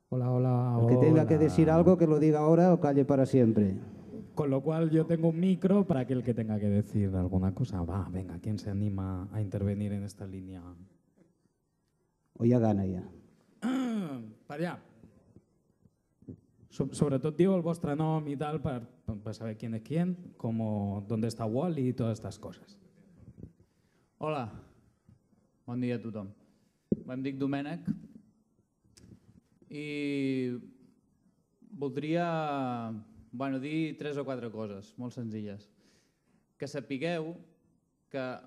Hola, hola, El que tenga que decir hola. algo, que lo diga ahora o calle para siempre. Con lo cual yo tengo un micro para aquel que tenga que decir alguna cosa. Va, venga, ¿quién se anima a intervenir en esta línea? O ya gana ja. Per allà. Sobretot diu el vostre nom i tal per saber quién es quién, como dónde está Wally y todas estas cosas. Hola, bon dia a tothom. Em dic Domènec i voldria dir 3 o 4 coses molt senzilles. Que sapigueu que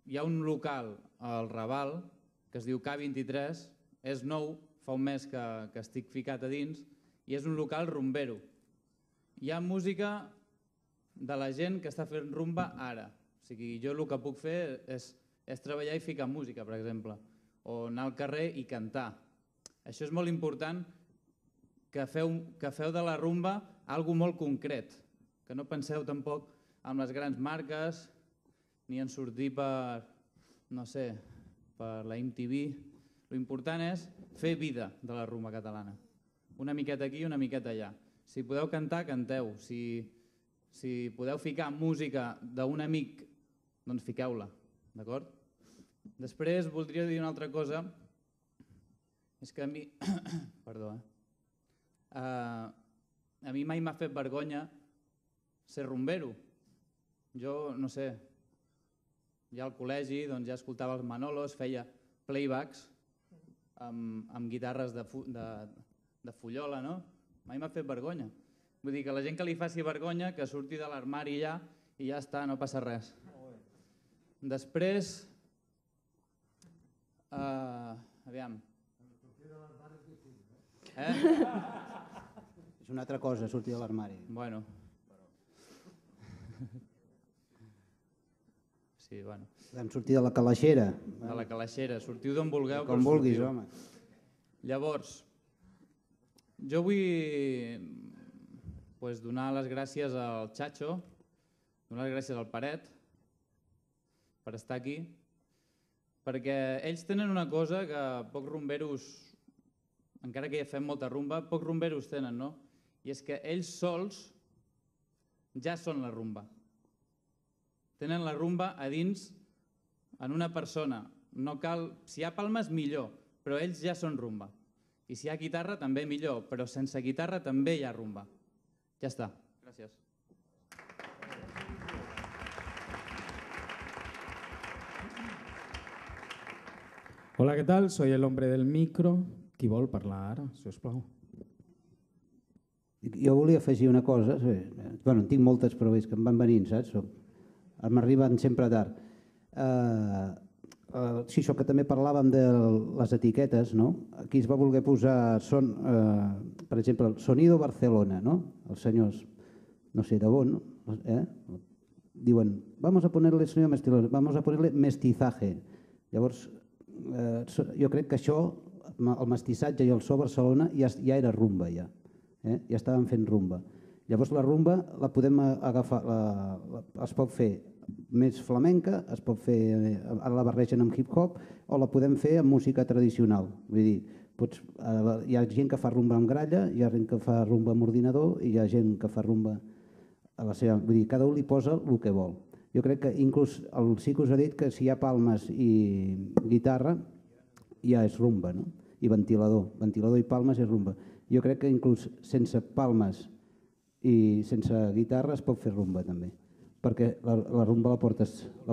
hi ha un local al Raval que es diu K23, és nou, fa un mes que estic ficat a dins i és un local rumbero. Hi ha música de la gent que està fent rumba ara. O sigui, jo el que puc fer és treballar i ficar música, per exemple, o anar al carrer i cantar. Això és molt important, que feu de la rumba algo molt concret, que no penseu tampoc en les grans marques, ni en sortir per, no sé, per la MTV. L'important és fer vida de la rumba catalana. Una miqueta aquí i una miqueta allà. Si podeu cantar, canteu. Si podeu ficar música d'un amic, doncs fiqueu-la, d'acord? Després voldria dir una altra cosa, és que a mi... Perdó, a mi mai m'ha fet vergonya ser rumbero. Jo, no sé, ja al col·legi ja escoltava els Manolos, feia playbacks amb guitarres de fullola, no? Mai m'ha fet vergonya. Vull dir que la gent que li faci vergonya, que surti de l'armari ja i ja està, no passa res. Després, aviam. És una altra cosa, sortir de l'armari. Bueno. Sí, bueno. Vam sortir de la calaixera. De la calaixera, sortiu d'on vulgueu. Com vulguis, home. Llavors, jo vull donar les gràcies al Chacho, donar les gràcies al Paret per estar aquí, perquè ells tenen una cosa que pocs rumberos, encara que ja fem molta rumba, pocs rumberos tenen, no? I és que ells sols ja són la rumba. Tenen la rumba a dins en una persona. No cal, si hi ha palmes, millor, però ells ja són rumba. I si hi ha guitarra, també millor, però sense guitarra també hi ha rumba. Ja està. Gràcies. Hola, ¿qué tal? Soy el hombre del micro. Qui vol parlar ara, si us plau? Jo volia afegir una cosa. Bueno, en tinc moltes, però és que em van venint, saps? M'arriben sempre tard. Sí, això que també parlàvem de les etiquetes, no? Aquí es va voler posar, per exemple, el Sonido Barcelona, no? Els senyors, no sé, de on, diuen, vamos a ponerle sonido mestizo, vamos a ponerle mestizaje. Llavors, jo crec que això, el mestissatge i el so Barcelona ja era rumba, ja estaven fent rumba. Llavors la rumba la podem agafar, es pot fer més flamenca, es pot fer, ara la barregen amb hip-hop, o la podem fer amb música tradicional. Vull dir, hi ha gent que fa rumba amb gralla, hi ha gent que fa rumba amb ordinador i hi ha gent que fa rumba a la seva... Vull dir, cada un li posa el que vol. Jo crec que inclús el Cico us ha dit que si hi ha palmes i guitarra ja és rumba, no? I ventilador i palmes és rumba. Jo crec que inclús sense palmes i sense guitarra es pot fer rumba també, perquè la rumba la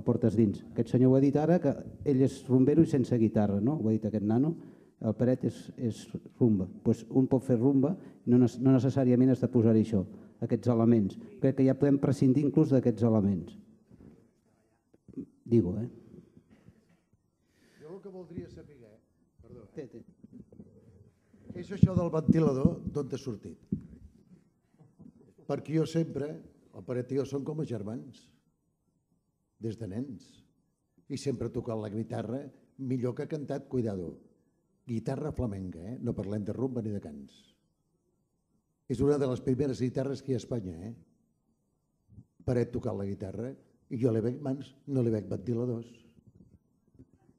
portes dins. Aquest senyor ho ha dit ara, que ell és rumbero i sense guitarra, no? Ho ha dit aquest nano, el Paret és rumba. Doncs un pot fer rumba i no necessàriament has de posar-hi això, aquests elements. Crec que ja podem prescindir inclús d'aquests elements. Digo, Jo el que voldria saber, perdó, què és això del ventilador, d'on t'ha sortit? Perquè jo sempre, el Paret i jo som com a germans, des de nens, i sempre he tocat la guitarra millor que ha cantat, cuidado, guitarra flamenca, no parlem de rumba ni de cants. És una de les primeres guitarres que hi ha a Espanya, Paret tocat la guitarra i jo li veig mans, no li veig ventiladors.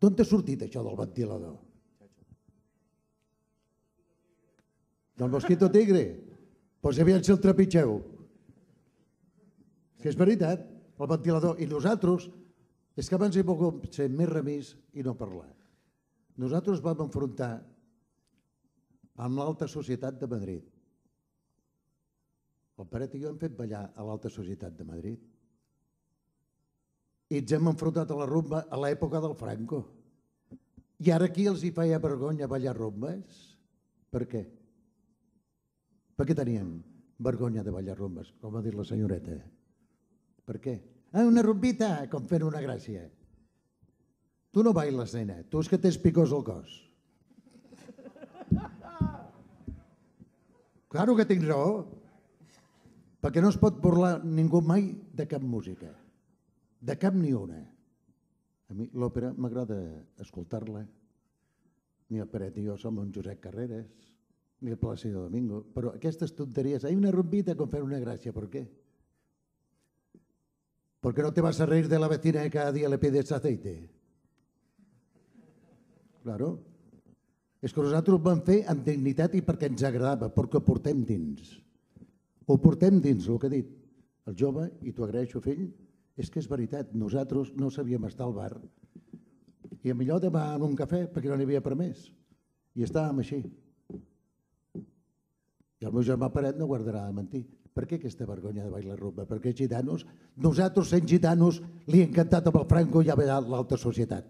D'on t'ha sortit això del ventilador? Del mosquito tigre. Doncs aviam si el trepitgeu. És que és veritat, el ventilador. I nosaltres, és que abans he volgut ser més remís i no parlar. Nosaltres vam enfrontar amb l'alta societat de Madrid. El Peret i jo hem fet ballar a l'alta societat de Madrid. I ens hem enfrontat a la rumba a l'època del Franco. I ara aquí els hi feia vergonya ballar rumbes? Per què? Per què teníem vergonya de ballar rumbes, com ha dit la senyoreta? Per què? Ah, una rumbita, com fent una gràcia. Tu no bailes, nena, tu és que tens picós al cos. Claro que tinc raó, perquè no es pot burlar ningú mai de cap música, de cap ni una. A mi l'òpera m'agrada escoltar-la, ni el Peret i jo som un Josep Carreras, ni el Plácido Domingo, però aquestes tonteries, hay una rumbita con fer una gràcia, ¿por qué? ¿Por qué no te vas a reír de la vecina que cada día le pides aceite? Claro. És que nosaltres ho vam fer amb dignitat i perquè ens agradava, perquè ho portem dins. Ho portem dins, el que ha dit el jove, i t'ho agraeixo, fill, és que és veritat, nosaltres no sabíem estar al bar i millor demà en un cafè perquè no n'hi havia per més. I estàvem així. I el meu germà Peret no guardarà de mentir. Per què aquesta vergonya de bailar rumba? Perquè gitanos, nosaltres sent gitanos, li hem cantat amb el Franco i a ballar l'alta societat.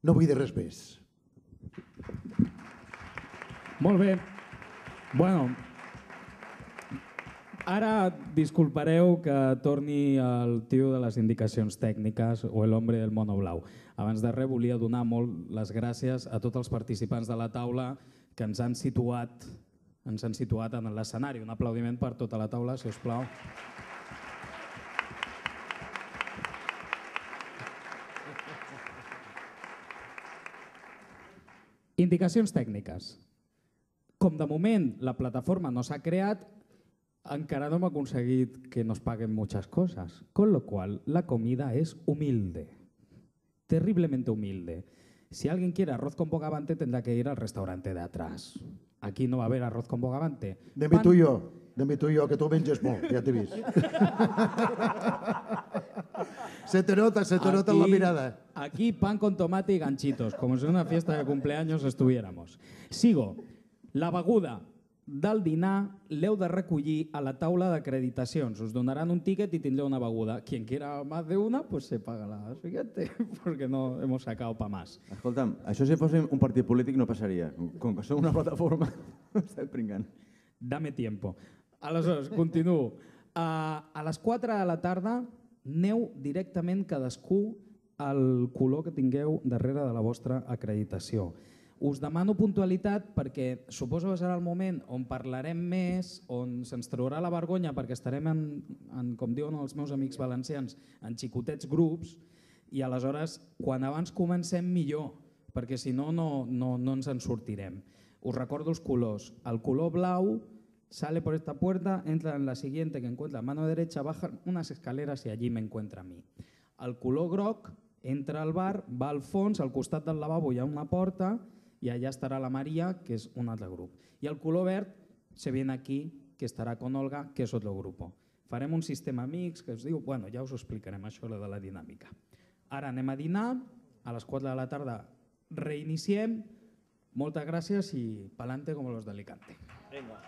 No vull dir res més. Molt bé. Bueno, ara disculpareu que torni el tio de les indicacions tècniques o l'hombre del mono blau. Abans de res volia donar molt les gràcies a tots els participants de la taula que ens han situat en l'escenari. Un aplaudiment per tota la taula, si us plau. Indicacions tècniques. Com de moment la plataforma no s'ha creat, encara no hem aconseguit que nos paguen muchas cosas, con lo cual la comida es humilde, terriblemente humilde. Si alguien quiere arroz con bogavante tendrá que ir al restaurante de atrás. Aquí no va a haver arroz con bogavante. De mi tu i jo, que tu menges molt, ja t'he vist. Se te nota en la mirada. Aquí pan con tomate y ganchitos, como si en una fiesta de cumpleaños estuviéramos. Sigo. La beguda del dinar l'heu de recollir a la taula d'acreditacions. Us donaran un tíquet i tindreu una beguda. Quien quiera más de una, pues se paga la siguiente, porque no hemos sacado pa más. Escolta'm, això si fos un partit polític no passaria. Com que som una plataforma, estem pringant. Dame tiempo. Aleshores, continuo. A les 4 de la tarda aneu directament cadascú al color que tingueu darrere de la vostra acreditació. Us demano puntualitat perquè suposo que serà el moment on parlarem més, on se'ns traurà la vergonya perquè estarem com diuen els meus amics valencians, en xicotets grups i aleshores quan abans comencem millor perquè si no, no ens en sortirem. Us recordo els colors. El color blau sale por esta puerta, entra en la siguiente que encuentra a mano derecha, baja unas escaleras y allí me encuentra a mí. El color groc entra al bar, va al fons, al costat del lavabo hi ha una porta y allá estará la María, que es un altre grup. I el color verd se viene aquí, que estarà con Olga, que és otro grupo. Farem un sistema mix que us diu, bueno, ja us ho explicarem, això de la dinàmica. Ara anem a dinar, a les 4 de la tarda reiniciem. Moltes gràcies i pa'lante com los de Alicante. Venga.